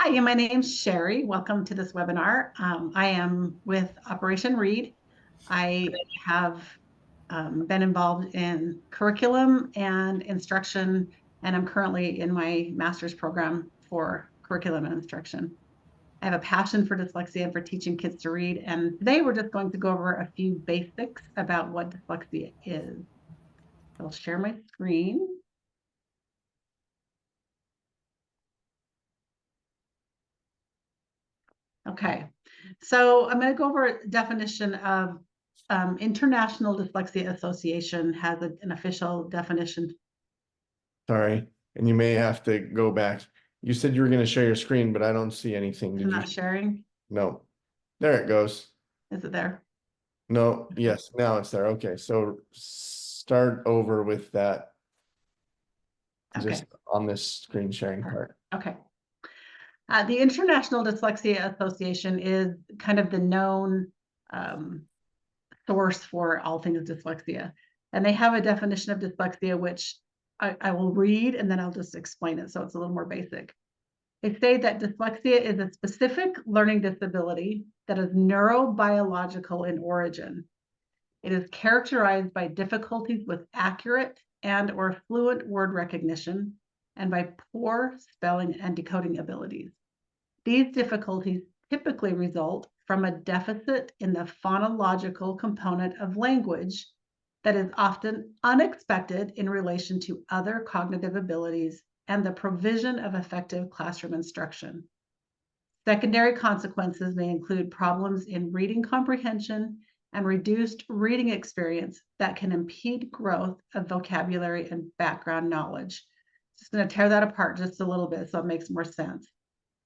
Hi, my name's Sherry. Welcome to this webinar. I am with Operation Read. I have been involved in curriculum and instruction, and I'm currently in my master's program for curriculum and instruction. I have a passion for dyslexia and for teaching kids to read, and today we're just going to go over a few basics about what dyslexia is. I'll share my screen. Okay, so I'm going to go over a definition of International Dyslexia Association has an official definition. Sorry, and you may have to go back. You said you were going to share your screen, but I don't see anything. I'm Did you? not sharing. No. There it goes. Is it there? No, yes, now it's there. Okay, so start over with that Okay. just on this screen sharing part. Okay. The International Dyslexia Association is kind of the known source for all things dyslexia. And they have a definition of dyslexia, which I will read and then I'll just explain it. So it's a little more basic. They say that dyslexia is a specific learning disability that is neurobiological in origin. It is characterized by difficulties with accurate and or fluent word recognition and by poor spelling and decoding abilities. These difficulties typically result from a deficit in the phonological component of language that is often unexpected in relation to other cognitive abilities and the provision of effective classroom instruction. Secondary consequences may include problems in reading comprehension and reduced reading experience that can impede growth of vocabulary and background knowledge. Just going to tear that apart just a little bit so it makes more sense.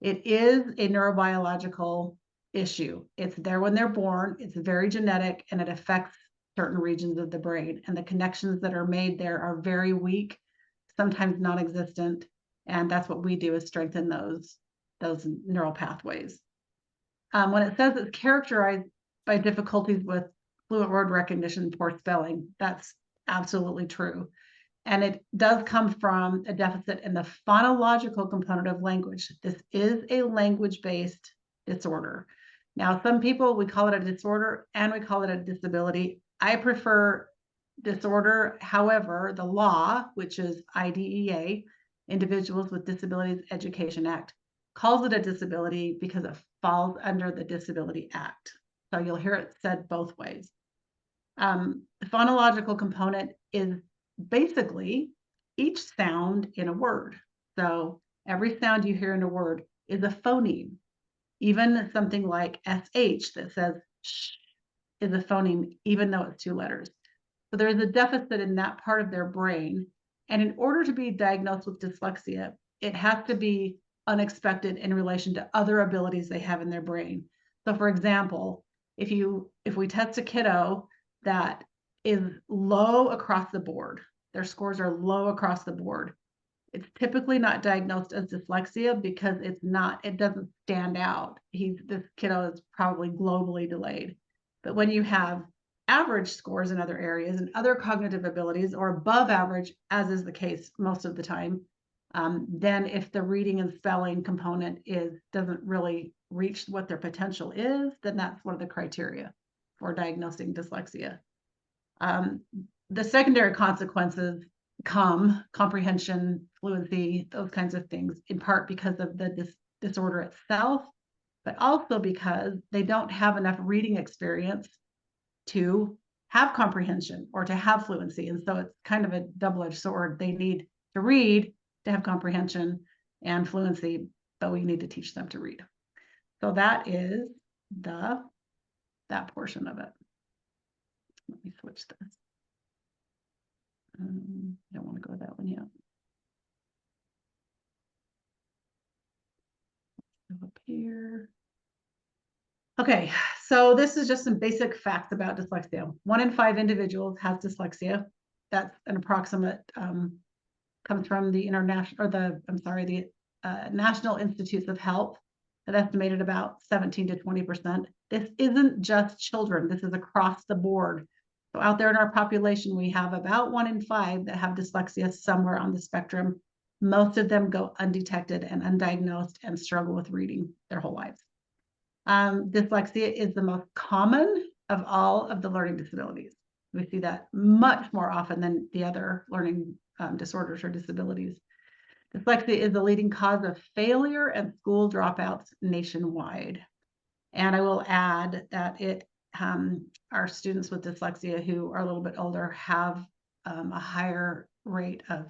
It is a neurobiological issue. It's there when they're born. It's very genetic and it affects certain regions of the brain. And the connections that are made there are very weak, sometimes non-existent. And that's what we do is strengthen those neural pathways. When it says it's characterized by difficulties with fluent word recognition, poor spelling, that's absolutely true. And it does come from a deficit in the phonological component of language. This is a language-based disorder. Now, some people, we call it a disorder and we call it a disability. I prefer disorder. However, the law, which is IDEA, Individuals with Disabilities Education Act, calls it a disability because it falls under the Disability Act. So you'll hear it said both ways. The phonological component is basically each sound in a word. So every sound you hear in a word is a phoneme. Even something like SH that says sh is a phoneme, even though it's two letters. So there is a deficit in that part of their brain. And in order to be diagnosed with dyslexia, it has to be unexpected in relation to other abilities they have in their brain. So for example, if we test a kiddo that is low across the board, their scores are low across the board, it's typically not diagnosed as dyslexia because it doesn't stand out. This kiddo is probably globally delayed. But when you have average scores in other areas and other cognitive abilities or above average, as is the case most of the time, then if the reading and spelling component doesn't really reach what their potential is, then that's one of the criteria for diagnosing dyslexia. The secondary consequences comprehension, fluency, those kinds of things, in part because of the disorder itself, but also because they don't have enough reading experience to have comprehension or to have fluency. And so it's kind of a double-edged sword. They need to read to have comprehension and fluency, but we need to teach them to read. So that is that portion of it. Let me switch this. I don't want to go to that one yet. Up here. Okay, so this is just some basic facts about dyslexia. 1 in 5 individuals has dyslexia. That's an approximate, comes from the National Institutes of Health that estimated about 17 to 20%. This isn't just children, this is across the board. So out there in our population, we have about 1 in 5 that have dyslexia somewhere on the spectrum. Most of them go undetected and undiagnosed and struggle with reading their whole lives. Dyslexia is the most common of all of the learning disabilities. We see that much more often than the other learning disorders or disabilities. Dyslexia is the leading cause of failure and school dropouts nationwide. And I will add that our students with dyslexia who are a little bit older have a higher rate of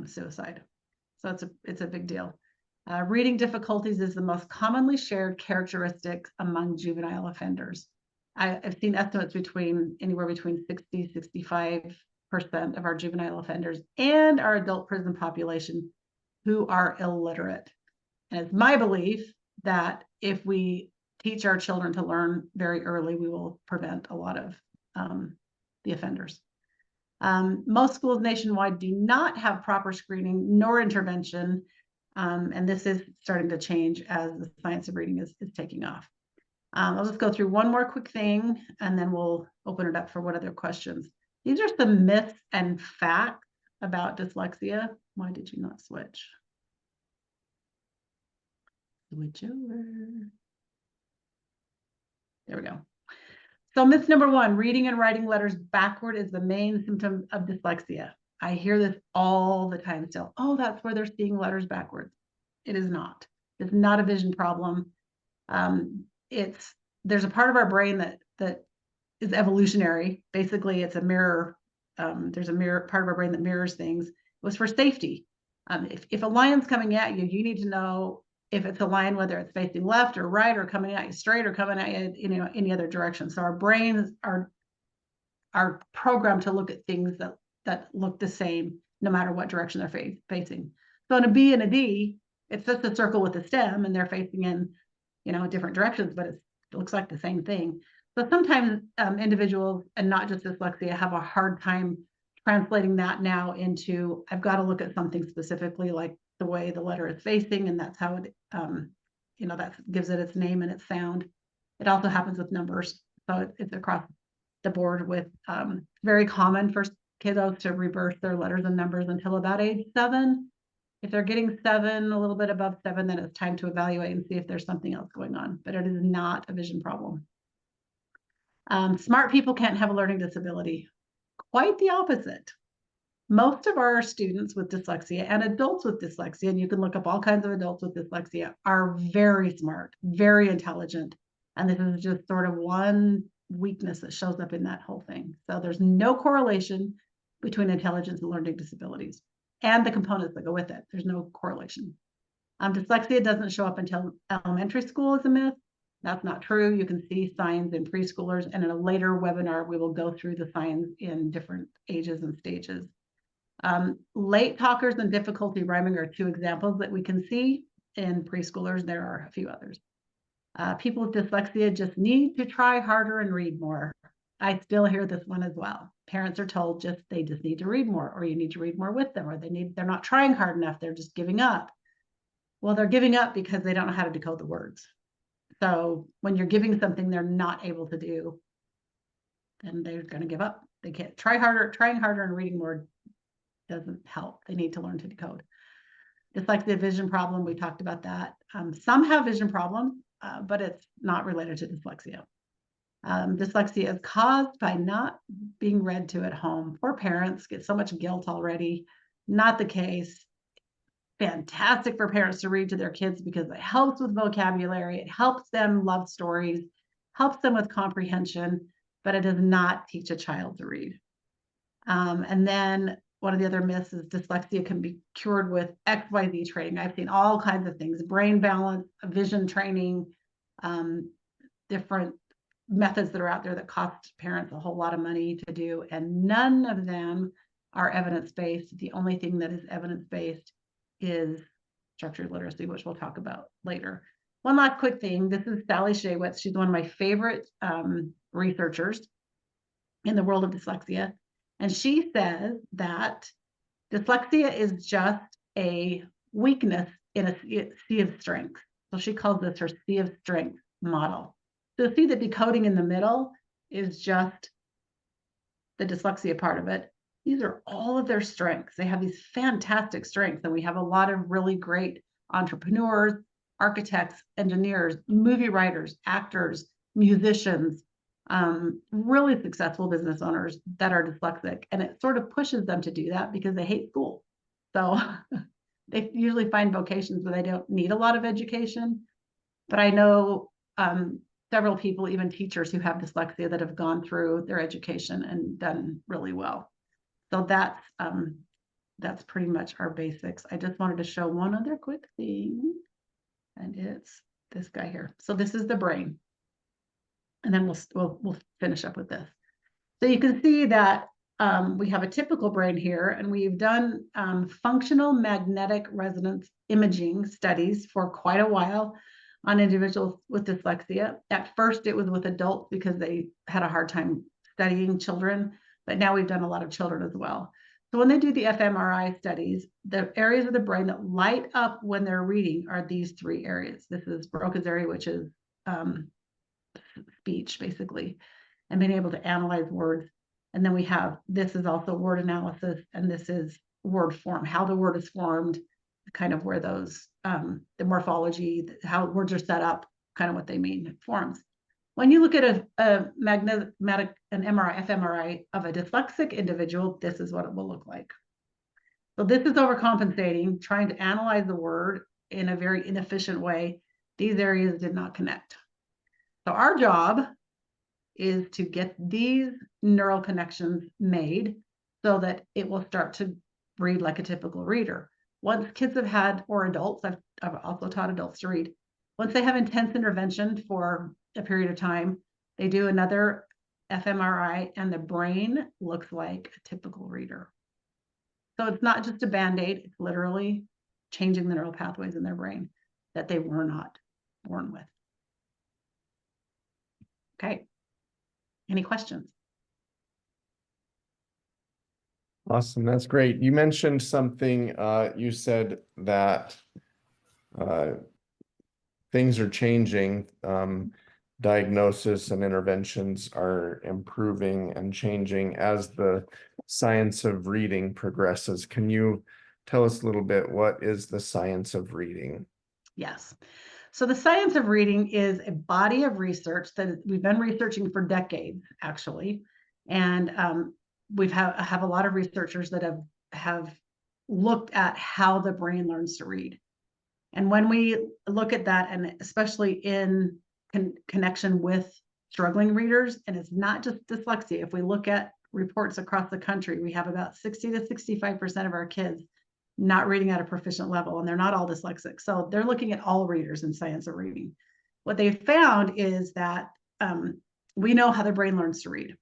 suicide. So it's a big deal. Reading difficulties is the most commonly shared characteristic among juvenile offenders. I've seen estimates anywhere between 60-65% of our juvenile offenders and our adult prison population who are illiterate. And it's my belief that if we teach our children to learn very early, we will prevent a lot of the offenders. Most schools nationwide do not have proper screening nor intervention, and this is starting to change as the science of reading is taking off. I'll just go through one more quick thing, and then we'll open it up for what other questions. These are some myths and facts about dyslexia. Why did you not switch? Switch over. There we go. So myth number one, reading and writing letters backward is the main symptom of dyslexia. I hear this all the time still. Oh, that's where they're seeing letters backwards. It is not. It's not a vision problem. There's a part of our brain that is evolutionary. Basically, it's a mirror. There's a mirror part of our brain that mirrors things. It was for safety. If a lion's coming at you, you need to know if it's a lion, whether it's facing left or right or coming at you straight or coming at you, any other direction. So our brains are programmed to look at things that look the same no matter what direction they're facing. So in a B and a D, it's just a circle with a stem and they're facing in, different directions, but it looks like the same thing. So sometimes individuals, and not just dyslexia, have a hard time translating that now into, I've got to look at something specifically like the way the letter is facing, and that's how it, that gives it its name and its sound. It also happens with numbers. So it's across the board with very common for kiddos to reverse their letters and numbers until about age 7. If they're getting 7, a little bit above 7, then it's time to evaluate and see if there's something else going on, but it is not a vision problem. Smart people can't have a learning disability. Quite the opposite. Most of our students with dyslexia and adults with dyslexia, and you can look up all kinds of adults with dyslexia, are very smart, very intelligent. And this is just sort of one weakness that shows up in that whole thing. So there's no correlation between intelligence and learning disabilities and the components that go with it. There's no correlation. Dyslexia doesn't show up until elementary school as a myth. That's not true. You can see signs in preschoolers, and in a later webinar, we will go through the signs in different ages and stages. Late talkers and difficulty rhyming are 2 examples that we can see in preschoolers. There are a few others. People with dyslexia just need to try harder and read more. I still hear this one as well. Parents are told they just need to read more, or you need to read more with them, or they're not trying hard enough. They're just giving up. Well, they're giving up because they don't know how to decode the words. So when you're giving something they're not able to do, then they're going to give up. They can't try harder. Trying harder and reading more doesn't help. They need to learn to decode. Dyslexia, vision problem, we talked about that. Some have vision problems, but it's not related to dyslexia. Dyslexia is caused by not being read to at home. Poor parents get so much guilt already. Not the case. Fantastic for parents to read to their kids because it helps with vocabulary, it helps them love stories, helps them with comprehension, but it does not teach a child to read. And then one of the other myths is dyslexia can be cured with XYZ training. I've seen all kinds of things, brain balance, vision training, different methods that are out there that cost parents a whole lot of money to do, and none of them are evidence-based. The only thing that is evidence-based is structured literacy, which we'll talk about later. One last quick thing. This is Sally Shaywitz. She's one of my favorite researchers in the world of dyslexia. And she says that dyslexia is just a weakness in a sea of strength. So she calls this her sea of strength model. So see the decoding in the middle is just the dyslexia part of it. These are all of their strengths. They have these fantastic strengths, and we have a lot of really great entrepreneurs, architects, engineers, movie writers, actors, musicians, really successful business owners that are dyslexic. And it sort of pushes them to do that because they hate school. So they usually find vocations where they don't need a lot of education. But I know several people, even teachers who have dyslexia, that have gone through their education and done really well. So that's pretty much our basics. I just wanted to show one other quick thing, and it's this guy here. So this is the brain, and then we'll finish up with this. So you can see that we have a typical brain here, and we've done functional magnetic resonance imaging studies for quite a while on individuals with dyslexia. At first, it was with adults because they had a hard time studying children, but now we've done a lot of children as well. So when they do the fMRI studies, the areas of the brain that light up when they're reading are these three areas. This is Broca's area, which is speech, basically, and being able to analyze words. And then we have, this is also word analysis, and this is word form, how the word is formed, kind of where those, the morphology, how words are set up, kind of what they mean, forms. When you look at an MRI, fMRI of a dyslexic individual, this is what it will look like. So this is overcompensating, trying to analyze the word in a very inefficient way. These areas did not connect. So our job is to get these neural connections made so that it will start to read like a typical reader. Once kids have had, or adults, I've also taught adults to read, once they have intense intervention for a period of time, they do another fMRI and the brain looks like a typical reader. So it's not just a Band-Aid, it's literally changing the neural pathways in their brain that they were not born with. Okay. Any questions? Awesome, that's great. You mentioned something, you said that things are changing. Diagnosis and interventions are improving and changing as the science of reading progresses. Can you tell us a little bit, what is the science of reading? Yes. So the science of reading is a body of research that we've been researching for decades, actually. And we've have a lot of researchers that have looked at how the brain learns to read. And when we look at that, and especially in connection with struggling readers, and it's not just dyslexia. If we look at reports across the country, we have about 60 to 65% of our kids not reading at a proficient level, and they're not all dyslexic. So they're looking at all readers in science of reading. What they found is that we know how the brain learns to read,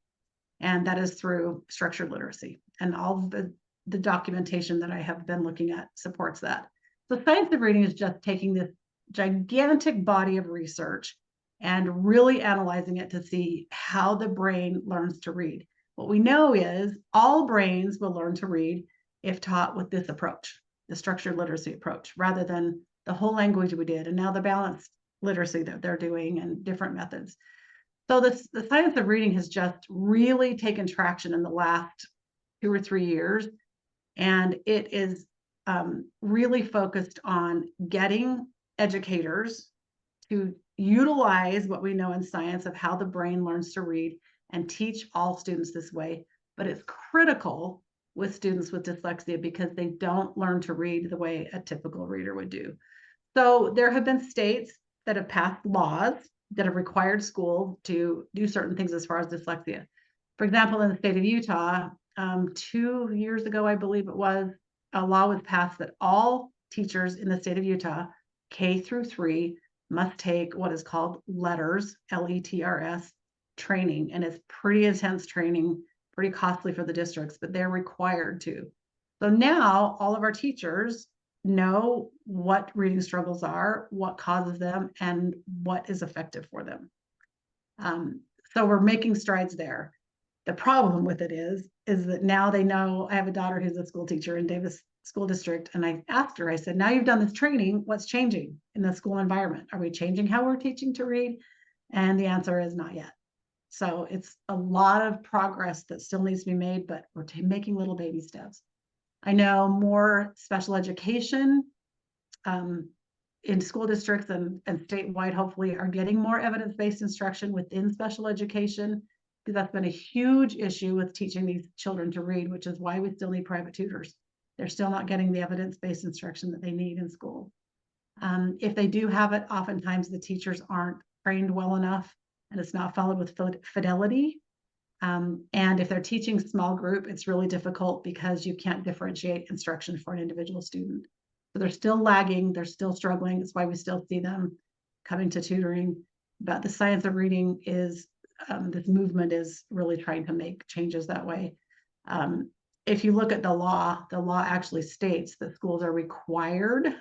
and that is through structured literacy. And all of the documentation that I have been looking at supports that. So science of reading is just taking this gigantic body of research and really analyzing it to see how the brain learns to read. What we know is all brains will learn to read if taught with this approach, the structured literacy approach, rather than the whole language we did, and now the balanced literacy that they're doing and different methods. So the science of reading has just really taken traction in the last 2 or 3 years, and it is really focused on getting educators to utilize what we know in science of how the brain learns to read and teach all students this way. But it's critical with students with dyslexia because they don't learn to read the way a typical reader would do. So there have been states that have passed laws that have required schools to do certain things as far as dyslexia. For example, in the state of Utah, 2 years ago, I believe it was, a law was passed that all teachers in the state of Utah, K through 3, must take what is called LETRS, LETRS training. And it's pretty intense training, pretty costly for the districts, but they're required to. So now all of our teachers know what reading struggles are, what causes them, and what is effective for them. So we're making strides there. The problem with it is that now they know. I have a daughter who's a school teacher in Davis School District, and I asked her, I said, now you've done this training, what's changing in the school environment? Are we changing how we're teaching to read? And the answer is not yet. So it's a lot of progress that still needs to be made, but we're making little baby steps. I know more special education in school districts and statewide, hopefully, are getting more evidence-based instruction within special education, because that's been a huge issue with teaching these children to read, which is why we still need private tutors. They're still not getting the evidence-based instruction that they need in school. If they do have it, oftentimes the teachers aren't trained well enough and it's not followed with fidelity. And if they're teaching small group, it's really difficult because you can't differentiate instruction for an individual student. So they're still lagging, they're still struggling. That's why we still see them coming to tutoring. But the science of reading is, this movement is really trying to make changes that way. If you look at the law actually states that schools are required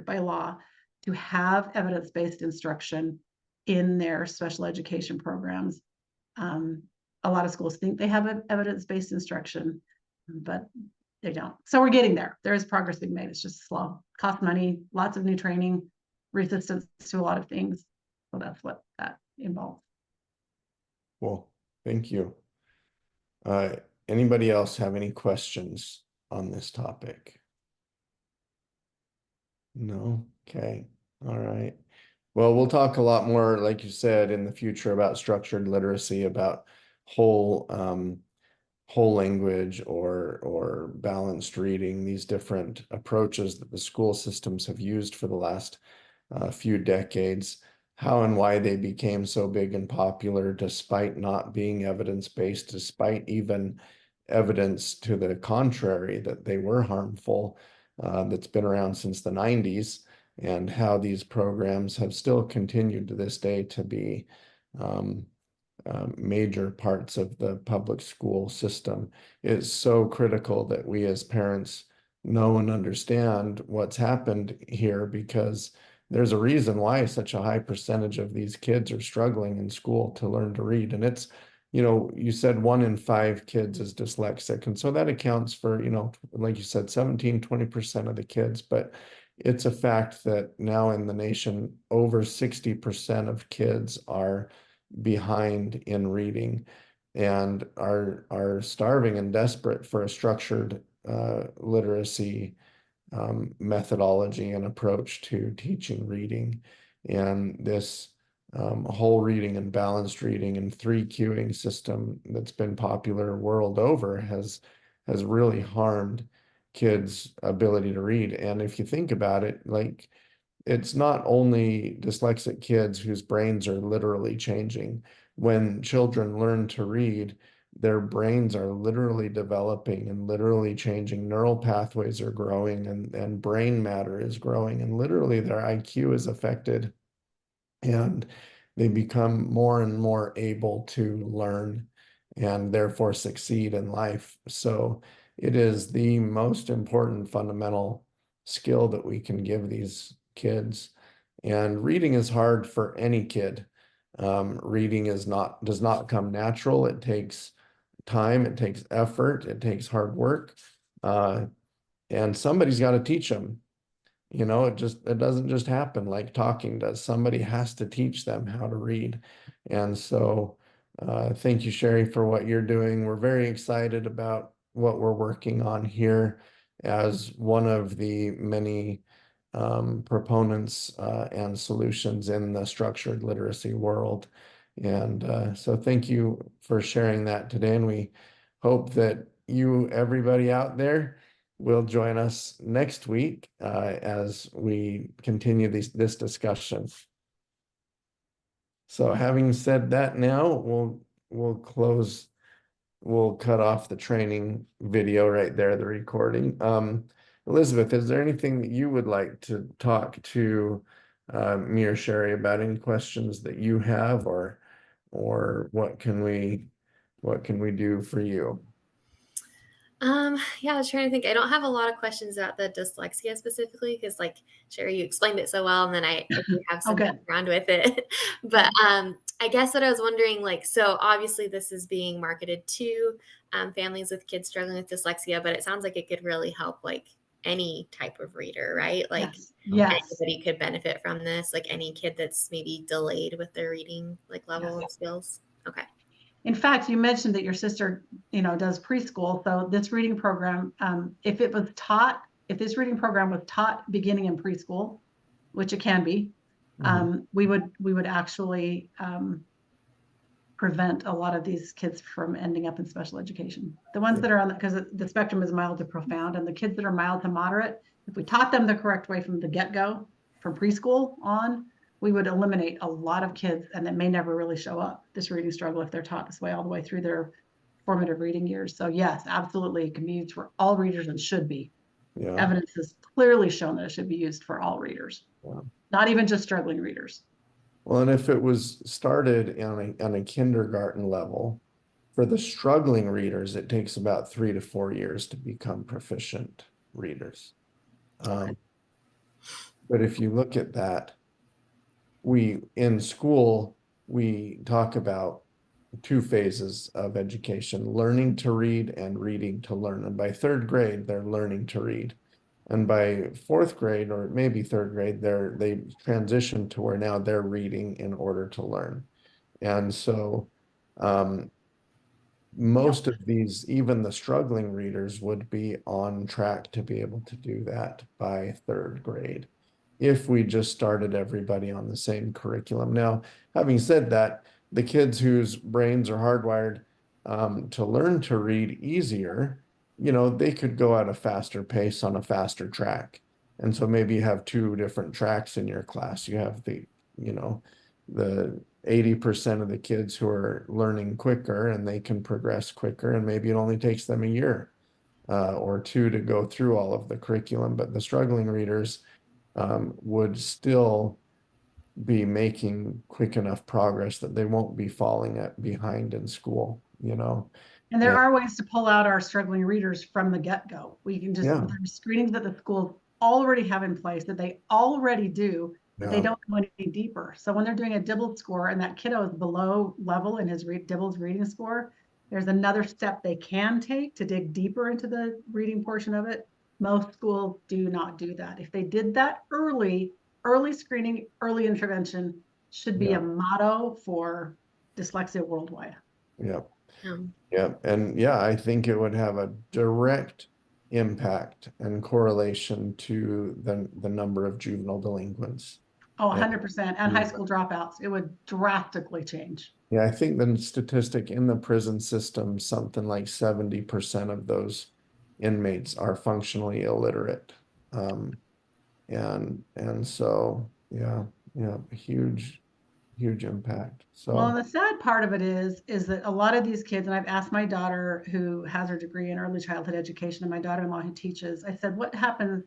by law to have evidence-based instruction in their special education programs. A lot of schools think they have evidence-based instruction, but they don't. So we're getting there. There is progress being made. It's just slow. Cost money, lots of new training, resistance to a lot of things. So that's what that involves. Well, thank you. Anybody else have any questions on this topic? No? Okay. All right. Well, we'll talk a lot more, like you said, in the future about structured literacy, about whole language or balanced reading, these different approaches that the school systems have used for the last few decades, how and why they became so big and popular despite not being evidence-based, despite even evidence to the contrary that they were harmful, that's been around since the 90s, and how these programs have still continued to this day to be major parts of the public school system. It's so critical that we as parents know and understand what's happened here, because there's a reason why such a high percentage of these kids are struggling in school to learn to read. And it's, you said 1 in 5 kids is dyslexic. And so that accounts for, like you said, 17, 20% of the kids. But it's a fact that now in the nation, over 60% of kids are behind in reading and are starving and desperate for a structured literacy methodology and approach to teaching reading. And this whole reading and balanced reading and 3 cueing system that's been popular world over has really harmed kids' ability to read. And if you think about it, like, it's not only dyslexic kids whose brains are literally changing. When children learn to read, their brains are literally developing and literally changing. Neural pathways are growing and brain matter is growing, and literally their IQ is affected, and they become more and more able to learn and therefore succeed in life. So it is the most important fundamental skill that we can give these kids. And reading is hard for any kid. Reading does not come natural. It takes time, it takes effort, it takes hard work, and somebody's got to teach them. It doesn't just happen like talking does. Somebody has to teach them how to read. And so thank you, Sherry, for what you're doing. We're very excited about what we're working on here as one of the many proponents and solutions in the structured literacy world. And so thank you for sharing that today. And we hope that everybody out there, will join us next week as we continue this discussion. So having said that, now we'll cut off the training video right there, the recording. Elizabeth, is there anything that you would like to talk to me or Sherry about? Any questions that you have, or what can we do for you? Yeah, I was trying to think. I don't have a lot of questions about the dyslexia specifically, because like Sherry, you explained it so well, and then I do have some background with it. But I guess what I was wondering, like, so obviously this is being marketed to families with kids struggling with dyslexia, but it sounds like it could really help like any type of reader, right? Like yes. anybody could benefit from this, like any kid that's maybe delayed with their reading like level and skills. Okay. In fact, you mentioned that your sister, does preschool. So this reading program, if this reading program was taught beginning in preschool, which it can be, we would actually prevent a lot of these kids from ending up in special education. The ones that are because the spectrum is mild to profound, and the kids that are mild to moderate, if we taught them the correct way from the get-go, from preschool on, we would eliminate a lot of kids, and that may never really show up, this reading struggle, if they're taught this way all the way through their formative reading years. So yes, absolutely, it can be used for all readers and should be. Yeah. Evidence has clearly shown that it should be used for all readers, not even just struggling readers. Well, and if it was started on a kindergarten level, for the struggling readers, it takes about 3 to 4 years to become proficient readers. But if you look at that, in school, we talk about 2 phases of education: learning to read and reading to learn. And by 3rd grade, they're learning to read. And by 4th grade, or maybe 3rd grade, they transition to where now they're reading in order to learn. And so most of these, even the struggling readers, would be on track to be able to do that by 3rd grade if we just started everybody on the same curriculum. Now, having said that, the kids whose brains are hardwired to learn to read easier, they could go at a faster pace on a faster track. And so maybe you have 2 different tracks in your class. You have the 80% of the kids who are learning quicker and they can progress quicker, and maybe it only takes them a year or 2 to go through all of the curriculum. But the struggling readers would still be making quick enough progress that they won't be falling behind in school, And there are ways to pull out our struggling readers from the get-go. We can just, there's screenings that the schools already have in place that they already do, but they don't go any deeper. So when they're doing a Dibble score and that kiddo is below level in his Dibble's reading score, there's another step they can take to dig deeper into the reading portion of it. Most schools do not do that. If they did that early screening, early intervention should be a motto for dyslexia worldwide. Yeah. Yeah. And yeah, I think it would have a direct impact and correlation to the number of juvenile delinquents. Oh, 100%. And high school dropouts. It would drastically change. Yeah, I think the statistic in the prison system, something like 70% of those inmates are functionally illiterate. And so, yeah, huge impact. So, well, and the sad part of it is that a lot of these kids, and I've asked my daughter who has her degree in early childhood education and my daughter-in-law who teaches, I said, what happens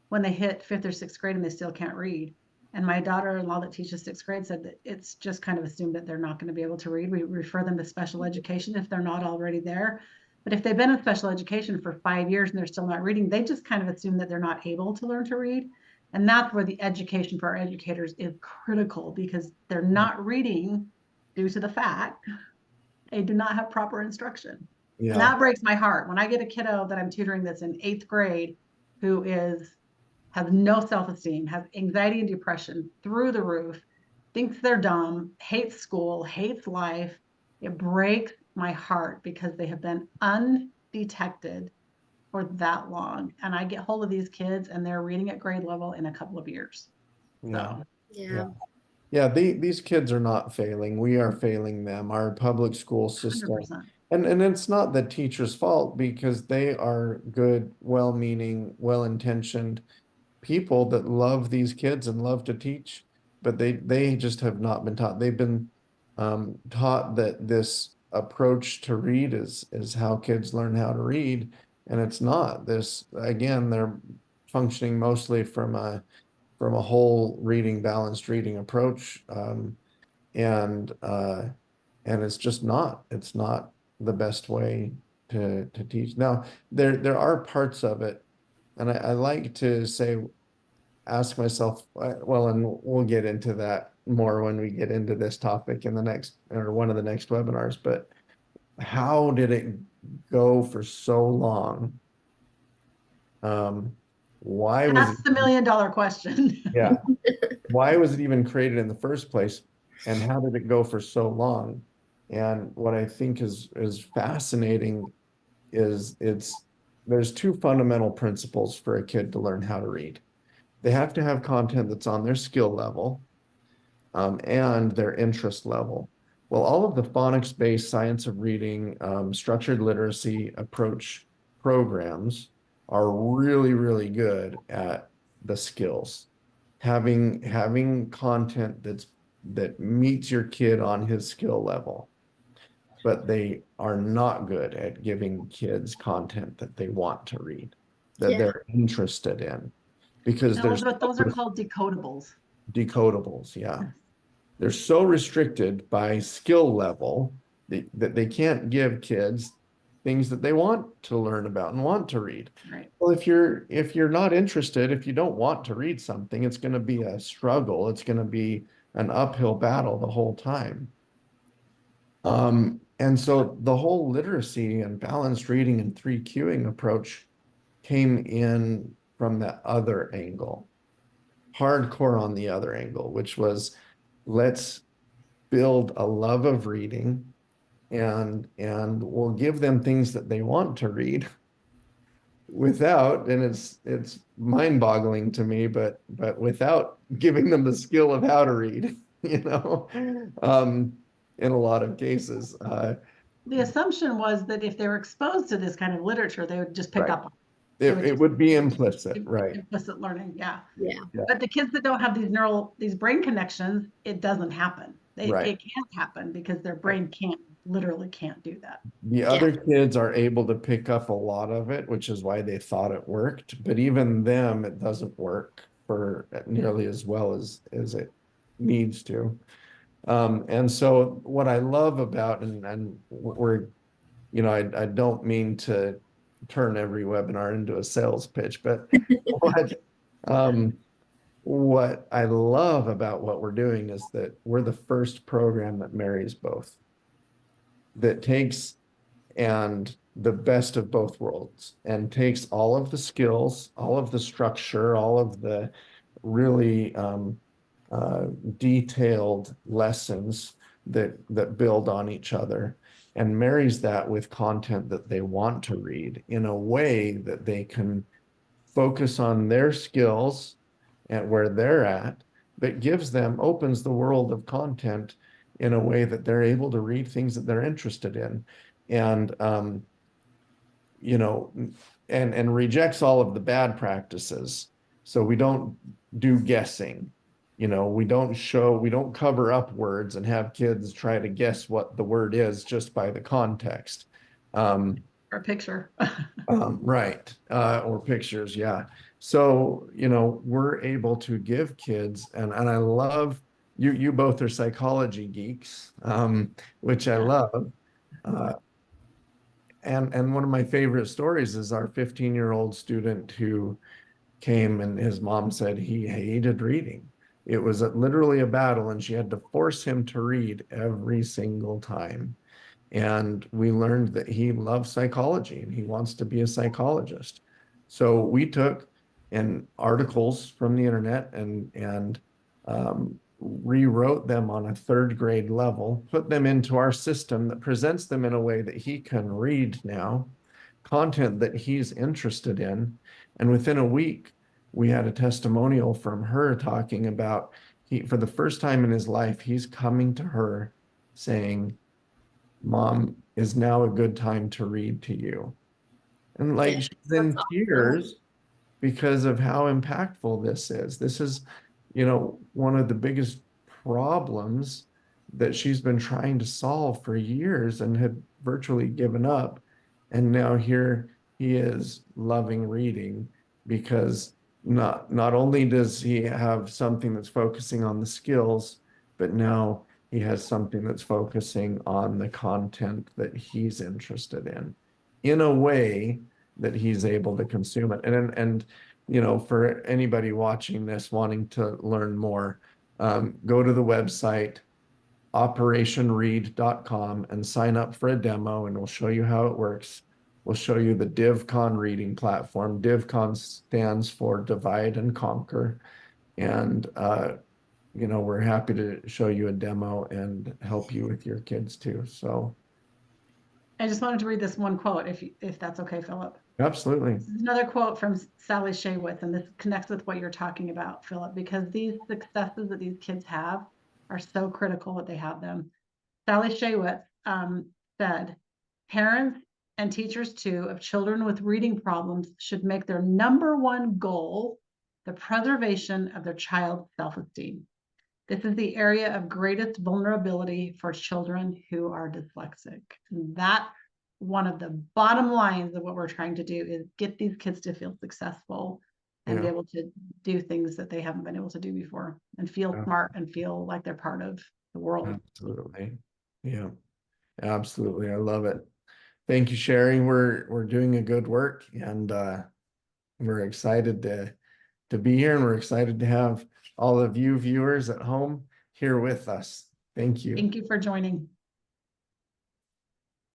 when they hit 5th or 6th grade and they still can't read? And my daughter-in-law that teaches 6th grade said that it's just kind of assumed that they're not going to be able to read. We refer them to special education if they're not already there. But if they've been in special education for 5 years and they're still not reading, they just kind of assume that they're not able to learn to read. And that's where the education for our educators is critical, because they're not reading due to the fact they do not have proper instruction. And that breaks my heart. When I get a kiddo that I'm tutoring that's in 8th grade who has no self-esteem, has anxiety and depression through the roof, thinks they're dumb, hates school, hates life, it breaks my heart because they have been undetected for that long. And I get hold of these kids and they're reading at grade level in a couple of years. So. Yeah, these kids are not failing. We are failing them. Our public school system. 100%. And it's not the teacher's fault, because they are good, well-meaning, well-intentioned people that love these kids and love to teach, but they just have not been taught. They've been taught that this approach to read is how kids learn how to read, and it's not. This, again, they're functioning mostly from a whole reading, balanced reading approach, and it's just not. It's not the best way to teach. Now, there are parts of it, and I like to ask myself, well, and we'll get into that more when we get into this topic in the next, or one of the next webinars, but how did it go for so long? Why was That's the $1 million question. Yeah. Why was it even created in the first place? And how did it go for so long? And what I think is fascinating is there's two fundamental principles for a kid to learn how to read. They have to have content that's on their skill level, and their interest level. Well, all of the phonics-based science of reading, structured literacy approach programs are really, really good at the skills. Having content that meets your kid on his skill level, but they are not good at giving kids content that they want to read, that Yeah. they're interested in, because Those there's are, those are called decodables. decodables. Yeah. They're so restricted by skill level that they can't give kids things that they want to learn about and want to read. Right. Well, if you're not interested, if you don't want to read something, it's going to be a struggle. It's going to be an uphill battle the whole time. And so the whole literacy and balanced reading and 3Qing approach came in from that other angle, hardcore on the other angle, which was, let's build a love of reading, and we'll give them things that they want to read without, and it's mind-boggling to me, but without giving them the skill of how to read, you know, in a lot of cases. The assumption was that if they were exposed to this kind of literature, they would just pick Right. up on it. It would be implicit, right? Implicit learning, yeah. Yeah. But the kids that don't have these brain connections, it doesn't happen. Right. It can't happen because their brain literally can't do that. The other kids are able to pick up a lot of it, which is why they thought it worked. But even them, it doesn't work for nearly as well as it needs to. And so what I love about, and we're, you know, I don't mean to turn every webinar into a sales pitch, but what I love about what we're doing is that we're the first program that marries both, that takes and the best of both worlds and takes all of the skills, all of the structure, all of the really detailed lessons that build on each other, and marries that with content that they want to read in a way that they can focus on their skills and where they're at, but opens the world of content in a way that they're able to read things that they're interested in. And you know, and rejects all of the bad practices. So we don't do guessing. You know, we don't cover up words and have kids try to guess what the word is just by the context. Or a picture. Right. Or pictures. Yeah. So, you know, we're able to give kids, and I love you both are psychology geeks, which I love. And one of my favorite stories is our 15-year-old student who came, and his mom said he hated reading. It was literally a battle, and she had to force him to read every single time. And we learned that he loves psychology and he wants to be a psychologist. So we took articles from the internet and rewrote them on a third grade level, put them into our system that presents them in a way that he can read now, content that he's interested in. And within a week, we had a testimonial from her talking about, for the first time in his life, he's coming to her saying, "Mom, is now a good time to read to you?" And like, she's in tears because of how impactful this is. This is, you know, one of the biggest problems that she's been trying to solve for years and had virtually given up. And now here he is loving reading, because not only does he have something that's focusing on the skills, but now he has something that's focusing on the content that he's interested in a way that he's able to consume it. And you know, for anybody watching this wanting to learn more, go to the website operationread.com and sign up for a demo, and we'll show you how it works. We'll show you the DivCon reading platform. DivCon stands for Divide and Conquer. And you know, we're happy to show you a demo and help you with your kids too. So I just wanted to read this one quote, if that's okay, Philip. absolutely. This is another quote from Sally Shaywitz, and this connects with what you're talking about, Philip, because these successes that these kids have are so critical that they have them. Sally Shaywitz said, parents and teachers too of children with reading problems should make their number one goal the preservation of their child's self-esteem. This is the area of greatest vulnerability for children who are dyslexic. And that's one of the bottom lines of what we're trying to do is get these kids to feel successful and be able to do things that they haven't been able to do before and feel smart and feel like they're part of the world. Absolutely. Yeah, absolutely. I love it. Thank you, Sherry. We're doing a good work, and we're excited to be here, and we're excited to have all of you viewers at home here with us. Thank you. Thank you for joining.